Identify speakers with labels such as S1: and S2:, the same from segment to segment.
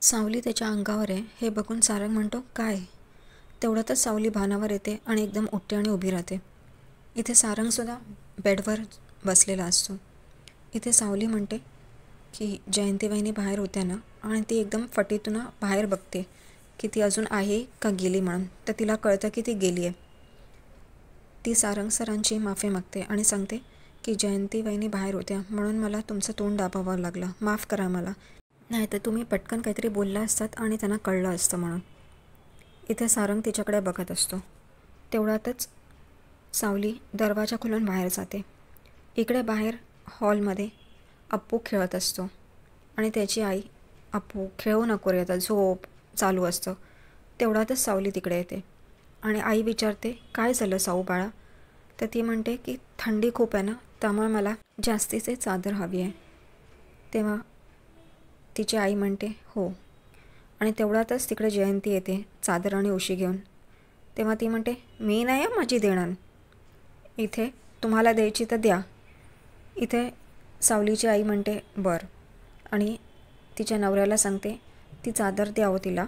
S1: सावली त्याच्या अंगावर आहे हे बघून सारंग म्हणतो, काय? तेवढ्यातच सावली भानावर येते आणि एकदम उठते आणि उभी राहते. इथे सारंगसुद्धा बेडवर बसलेला असतो. इथे सावली म्हणते की जयंतीबाईंनी बाहेर होत्या ना, आणि ती एकदम फटीतून बाहेर बघते की ती अजून आहे का गेली म्हणून. तर तिला कळतं की ती गेली आहे. ती सारंग सरांची माफी मागते आणि सांगते की जयंतीबाईंनी बाहेर होत्या म्हणून मला तुमचं तोंड दाबावं लागलं, माफ करा मला, नाही तर तुम्ही पटकन काहीतरी बोलला असतात आणि त्यांना कळलं असतं म्हणून. इथे सारंग तिच्याकडे बघत असतो. तेवढ्यातच सावली दरवाजा खोलून बाहेर जाते. इकडे बाहेर हॉलमध्ये अप्पू खेळत असतो आणि त्याची आई, अप्पू खेळू नको रे आता, झोप, चालू असतं. तेवढ्यातच सावली तिकडे येते आणि आई विचारते, काय झालं साऊ बाळा? तर ती म्हणते की थंडी खूप आहे ना, त्यामुळे मला जास्तीचे चादर हवी आहे. तेव्हा तिची आई म्हणते हो. आणि तेवढ्यातच तिकडे जयंती येते चादर आणि उशी घेऊन. तेव्हा ती म्हणते, मी नाही आहे माझी देणार, इथे तुम्हाला द्यायची तर द्या. इथे सावलीची आई म्हणते बरं, आणि तिच्या नवऱ्याला सांगते ती चादर द्यावं तिला.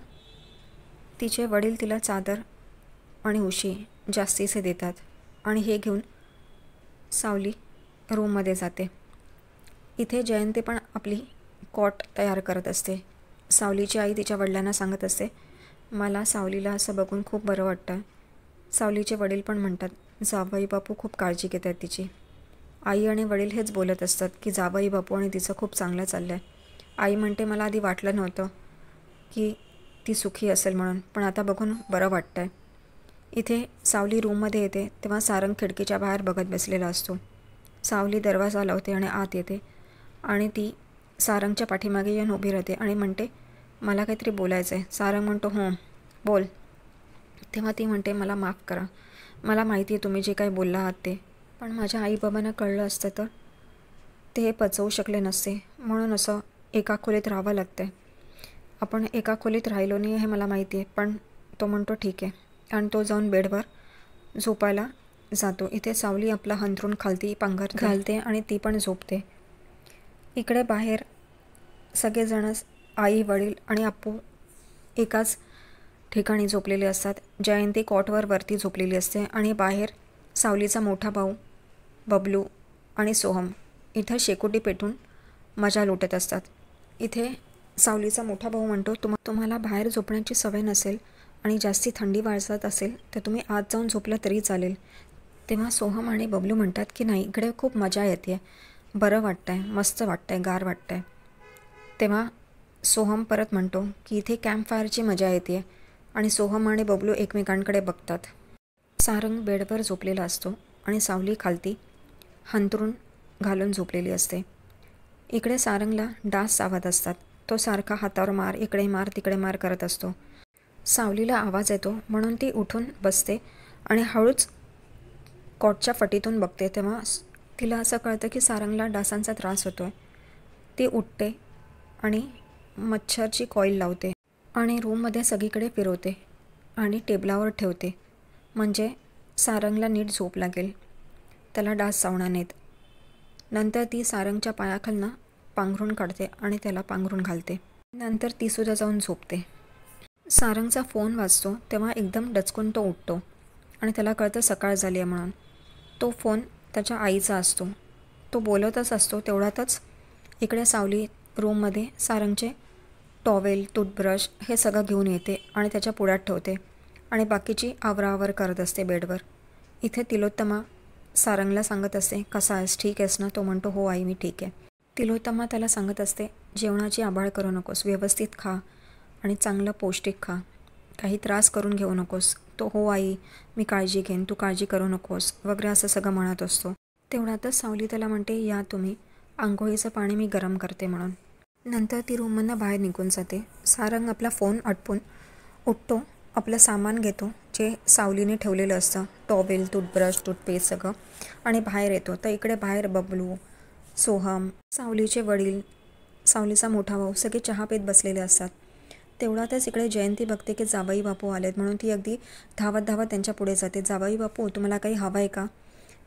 S1: तिचे वडील तिला चादर आणि उशी जास्तीचे देतात आणि हे घेऊन सावली रूममध्ये जाते. इथे जयंती पण आपली कॉट तयार करत असते. सावलीची आई तिच्या वडिलांना सांगत असते, मला सावलीला असं बघून खूप बरं वाटतं. सावलीचे वडील पण म्हणतात, जावई बापू खूप काळजी घेत आहेत तिची. आई आणि वडील हेच बोलत असतात की जावई बापू आणि तिचं खूप चांगलं चाललं आहे. आई म्हणते, मला आधी वाटलं नव्हतं की ती सुखी असेल म्हणून, पण आता बघून बरं वाटतं आहे. इथे सावली रूममध्ये येते तेव्हा सारंग खिडकीच्या बाहेर बघत बसलेला असतो. सावली दरवाजा लावते आणि आत येते आणि ती सारंगच्या पाठीमागे येऊन उभी राहते आणि म्हणते, मला काहीतरी बोलायचं आहे. सारंग म्हणतो, हो बोल. तेव्हा ती म्हणते, मला माफ करा, मला माहिती आहे तुम्ही जे काही बोलला आहात ते, पण माझ्या आईबाबांना कळलं असतं तर ते हे पचवू शकले नसते, म्हणून असं एका खोलीत राहावं लागतं आहे. आपण एका खोलीत राहिलो नाही हे मला माहिती आहे. पण तो म्हणतो ठीक आहे, आणि तो जाऊन बेडवर झोपायला जातो. इथे सावली आपला हंतरून खालती पांघर घालते आणि ती पण झोपते. इकडे बाहेर सगळेजण, आई, वडील आणि अप्पू एकाच ठिकाणी झोपलेले असतात. जयंती कॉटवर वरती झोपलेली असते आणि बाहेर सावलीचा मोठा भाऊ बबलू आणि सोहम इथं शेकोटी पेटून मजा लुटत असतात. इथे सावलीचा मोठा भाऊ म्हणतो, तुम्हाला बाहेर झोपण्याची सवय नसेल आणि जास्ती थंडी वाजत असेल तर तुम्ही आत जाऊन झोपलं तरी चालेल. तेव्हा सोहम आणि बबलू म्हणतात की नाही, इकडे खूप मजा येते, बरं वाटतं आहे, मस्त वाटतं आहे, गार वाटतं आहे. तेव्हा सोहम परत म्हणतो की इथे कॅम्पफायरची मजा येते, आणि सोहम आणि बबलू एकमेकांकडे बघतात. सारंग बेडवर झोपलेला असतो आणि सावली खालती हंतरून घालून झोपलेली असते. इकडे सारंगला डास चावत असतात. तो सारखा हातावर मार, इकडे मार, तिकडे मार करत असतो. सावलीला आवाज येतो म्हणून ती उठून बसते आणि हळूच कॉटच्या फटीतून बघते. तेव्हा तिला असं कळतं की सारंगला डासांचा त्रास होतो आहे. ती उठते आणि मच्छरची कॉईल लावते आणि रूममध्ये सगळीकडे फिरवते आणि टेबलावर ठेवते, म्हणजे सारंगला नीट झोप लागेल, त्याला डास चावणार नाहीत. नंतर ती सारंगच्या पायाखालनं पांघरून काढते आणि त्याला पांघरून घालते. नंतर तीसुद्धा जाऊन झोपते. सारंगचा फोन वाजतो तेव्हा एकदम डचकून तो उठतो आणि त्याला कळतं सकाळ झाली आहे म्हणून. तो फोन त्याच्या आईचा असतो. तो बोलतच असतो. तेवढ्यातच इकडे सावली रूममध्ये सारंगचे टॉवेल, टूथब्रश हे सगळं घेऊन येते आणि त्याच्या पुढ्यात ठेवते आणि बाकीची आवराआवर करत असते बेडवर. इथे तिलोत्तमा सारंगला सांगत असते, कसा आहेस, ठीक आहेस ना? तो म्हणतो, हो आई, मी ठीक आहे. तिलोत्तमा त्याला सांगत असते, जेवणाची आभाळ करू नकोस, व्यवस्थित खा आणि चांगलं पौष्टिक खा, काही त्रास करून घेऊ नकोस. तो हो आई, मी काळजी घेईन, तू काळजी करू नकोस वगैरे असं सगळं म्हणत असतो. तेवढ्यातच सावली त्याला म्हणते, या तुम्ही, आंघोळीचं पाणी मी गरम करते म्हणून. नंतर ती रूममधनं बाहेर निघून जाते. सारंग आपला फोन आटपून उठतो, आपलं सामान घेतो जे सावलीने ठेवलेलं असतं, टॉवेल, टूथब्रश, टूथपेस्ट सगळं, आणि बाहेर येतो. तर इकडे बाहेर बबलू, सोहम, सावलीचे वडील, सावलीचा मोठा भाऊ सगळे चहा पीत बसलेले असतात. तेवढ्यातच इकडे जयंती बघते की जावई बापू आलेत म्हणून ती अगदी धावत धावत त्यांच्या पुढे जाते. जावई बापू, तुम्हाला काही हवं आहे का?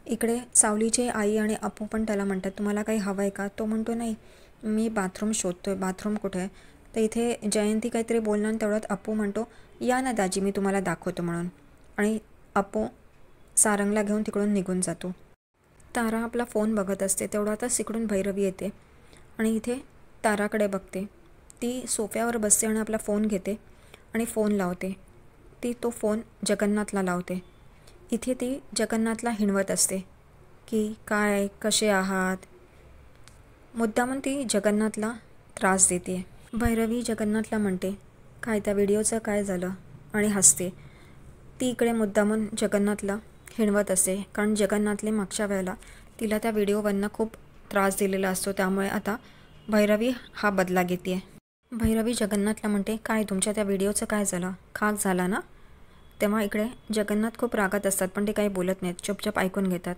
S1: इकडे सावलीचे आई आणि अप्पू पण त्याला म्हणतात, तुम्हाला काही हवं आहे का? तो म्हणतो, नाही, मी बाथरूम शोधतोय, बाथरूम कुठे आहे? तर इथे जयंती काहीतरी बोलणार आणि तेवढ्यात अप्पू म्हणतो, या ना दाजी मी तुम्हाला दाखवतो म्हणून. आणि अप्पू सारंगला घेऊन तिकडून निघून जातो. तारा आपला फोन बघत असते. तेवढ्यातच इकडून भैरवी येते आणि इथे ताराकडे बघते. ती सोफ्यावर बसते आणि आपला फोन घेते आणि फोन लावते. ती तो फोन जगन्नाथला लावते. इथे ती जगन्नाथला हिणवत असते की काय, कसे आहात. मुद्दामून ती जगन्नाथला त्रास देते. भैरवी जगन्नाथला म्हणते, काय त्या व्हिडिओचं काय झालं, आणि हसते. ती इकडे मुद्दामून जगन्नाथला हिणवत असते, कारण जगन्नाथले मागच्या वेळेला तिला त्या व्हिडिओवरनं खूप त्रास दिलेला असतो. त्यामुळे आता भैरवी हा बदला घेते. भैरवी जगन्नाथला म्हणते, काय तुमच्या त्या व्हिडिओचं काय झालं, खाक झाला ना. तेव्हा इकडे जगन्नाथ खूप रागात असतात, पण ते काही बोलत नाहीत, चुपचाप ऐकून घेतात.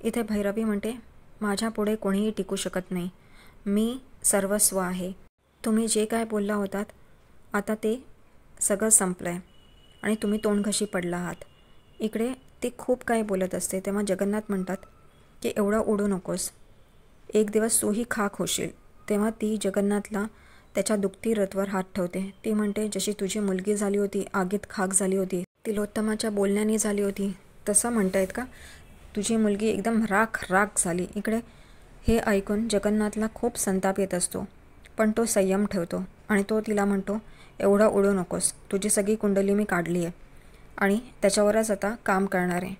S1: इथे भैरवी म्हणते, माझ्या पुढे कोणीही टिकू शकत नाही. मी सर्वस्व आहे. तुम्ही जे काय बोलला होतात आता ते सगळं संपलं आहे आणि तुम्ही तोंडघशी पडला आहात. इकडे ते खूप काही बोलत असते. तेव्हा जगन्नाथ म्हणतात की एवढं उडू नकोस, एक दिवस तूही खाक होशील. तेव्हा ती जगन्नाथला त्याच्या दुखती रथवर हात ठेवते. ती म्हणते, जशी तुझी मुलगी झाली होती, आगीत खाक झाली होती, तिलोत्तमाच्या बोलण्याने झाली होती, तसं म्हणतायत का, तुझी मुलगी एकदम राख राख झाली. इकडे हे ऐकून जगन्नाथला खूप संताप येत असतो, पण तो संयम ठेवतो आणि तो तिला म्हणतो, एवढं उडू नकोस, तुझी सगळी कुंडली मी काढली आहे आणि त्याच्यावरच आता काम करणार आहे.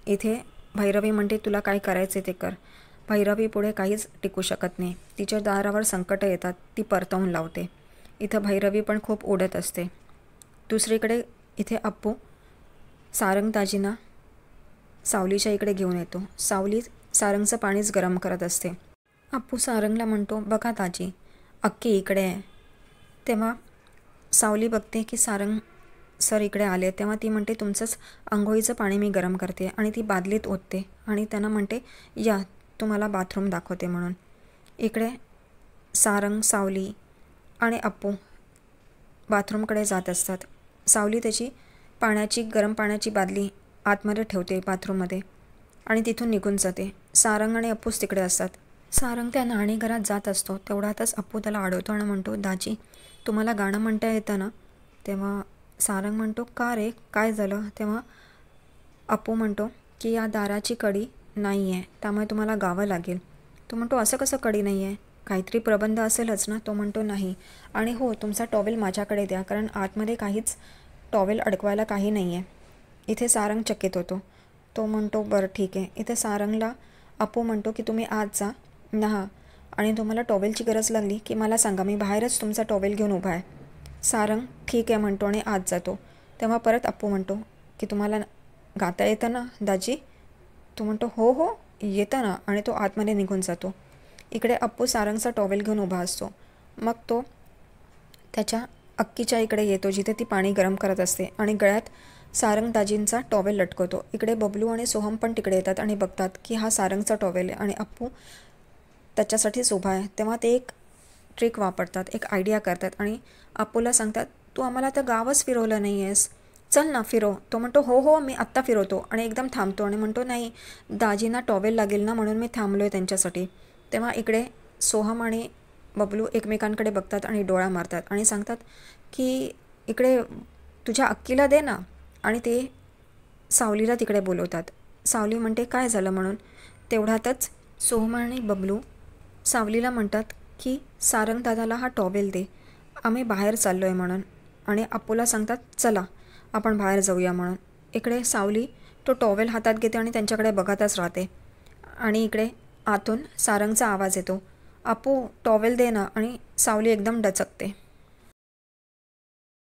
S1: इथे भैरवी म्हणते, तुला काय करायचे ते कर. भैरवी पुढे काहीच टिकू शकत नाही. तिच्या दारावर संकट येतात, ती परतवून लावते. इथं भैरवी पण खूप ओढत असते. दुसरीकडे इथे अप्पू सारंग दाजींना सावलीच्या इकडे घेऊन येतो. सावली सारंगचं पाणीच गरम करत असते. अप्पू सारंगला म्हणतो, बघा दाजी, अक्की इकडे आहे. तेव्हा सावली बघते की सारंग सर इकडे आले. तेव्हा ती म्हणते, तुमचंच अंघोळीचं पाणी मी गरम करते, आणि ती बादलीत ओतते आणि त्यांना म्हणते, या तुम्हाला बाथरूम दाखवते म्हणून. इकडे सारंग, सावली आणि अप्पू बाथरूमकडे जात असतात. सावली त्याची गरम पाण्याची बादली आतमध्ये ठेवते बाथरूममध्ये आणि तिथून निघून जाते. सारंग आणि अप्पूच तिकडे असतात. सारंग त्या न्हाणीघरात जात असतो. तेवढ्यातच अप्पू त्याला अडवतो आणि म्हणतो, दाजी तुम्हाला गाणं म्हणता येतं ना. तेव्हा सारंग म्हणतो, का रे, काय झालं. तेव्हा अप्पू म्हणतो की या दाराची कडी नाही आहे, त्यामुळे तुम्हाला गावं लागेल. तो म्हणतो, असं कसं कडी नाही आहे, काहीतरी प्रबंध असेलच ना. तो म्हणतो, नाही, आणि हो तुमचा टॉवेल माझ्याकडे द्या, कारण आतमध्ये काहीच टॉवेल अडकवायला काही नाही आहे. इथे सारंग चकित होतो. तो म्हणतो, बरं ठीक आहे. इथे सारंगला अप्पू म्हणतो की तुम्ही आत जा नहा, आणि तुम्हाला टॉवेलची गरज लागली की मला सांगा, मी बाहेरच तुमचा टॉवेल घेऊन उभा आहे. सारंग ठीक आहे म्हणतो आणि आत जातो. तेव्हा परत अप्पू म्हणतो की तुम्हाला गाता येतं ना दाजी. तो म्हणतो, हो हो येतं ना, आणि तो आतमध्ये निघून जातो. इकडे अप्पू सारंगचा टॉवेल घेऊन उभा असतो. मग तो त्याच्या अक्कीच्या इकडे येतो, जिथे ती पाणी गरम करत असते, आणि गळ्यात सारंग दाजींचा टॉवेल लटकवतो. इकडे बबलू आणि सोहम पण तिकडे येतात आणि बघतात की हा सारंगचा टॉवेल आहे आणि अप्पू त्याच्यासाठीच उभा आहे. तेव्हा ते एक ट्रिक वापरतात, एक आयडिया करतात आणि अप्पूला सांगतात, तू आम्हाला तर गावच फिरवलं नाही आहेस, चल ना फिरव. तो म्हणतो, हो हो मी आत्ता फिरवतो, आणि एकदम थांबतो आणि म्हणतो, नाही दाजींना टॉवेल लागेल ना, म्हणून मी थांबलो आहे त्यांच्यासाठी. तेव्हा इकडे सोहम आणि बबलू एकमेकांकडे बघतात आणि डोळा मारतात आणि सांगतात की इकडे तुझ्या अक्कीला दे ना, आणि ते सावलीला तिकडे बोलवतात. सावली म्हणते, काय झालं म्हणून. तेवढ्यातच सोहम आणि बबलू सावलीला म्हणतात की सारंग दादाला हा टॉवेल दे, आम्ही बाहेर चाललो आहे म्हणून, आणि अप्पूला सांगतात, चला आपण बाहेर जाऊया म्हणून. इकडे सावली तो टॉवेल हातात घेते आणि त्यांच्याकडे बघतच राहते. आणि इकडे आतून सारंगचा आवाज येतो, अप्पू टॉवेल दे ना, आणि सावली एकदम डचकते.